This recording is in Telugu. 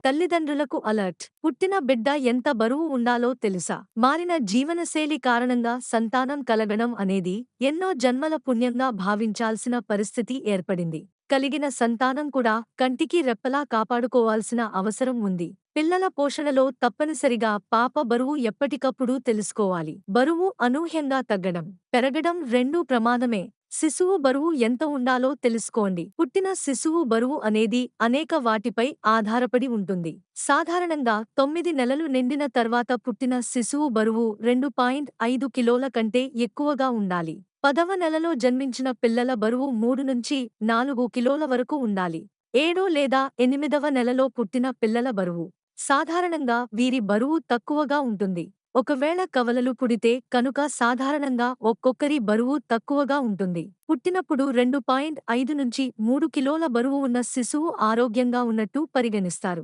తల్లిదండ్రులకు అలర్ట్. పుట్టిన బిడ్డ ఎంత బరువు ఉండాలో తెలుసా? మారిన జీవనశైలి కారణంగా సంతానం కలగడం అనేది ఎన్నో జన్మల పుణ్యంగా భావించాల్సిన పరిస్థితి ఏర్పడింది. కలిగిన సంతానం కూడా కంటికి రెప్పలా కాపాడుకోవాల్సిన అవసరం ఉంది. పిల్లల పోషణలో తప్పనిసరిగా పాప బరువు ఎప్పటికప్పుడు తెలుసుకోవాలి. బరువు అనూహ్యంగా తగ్గడం, పెరగడం రెండూ ప్రమాదమే. శిశువు బరువు ఎంత ఉండాలో తెలుసుకోండి. పుట్టిన శిశువు బరువు అనేది అనేక వాటిపై ఆధారపడి ఉంటుంది. సాధారణంగా 9 నెలలు నిండిన తర్వాత పుట్టిన శిశువు బరువు 2.5 కిలోల కంటే ఎక్కువగా ఉండాలి. 10వ నెలలో జన్మించిన పిల్లల బరువు 3 నుంచి 4 కిలోల వరకు ఉండాలి. 7 లేదా 8వ నెలలో పుట్టిన పిల్లల బరువు సాధారణంగా వీరి బరువు తక్కువగా ఉంటుంది. ఒకవేళ కవలలు పుడితే కనుక సాధారణంగా ఒక్కొక్కరి బరువు తక్కువగా ఉంటుంది. పుట్టినప్పుడు 2.5 నుంచి 3 కిలోల బరువు ఉన్న శిశువు ఆరోగ్యంగా ఉన్నట్టు పరిగణిస్తారు.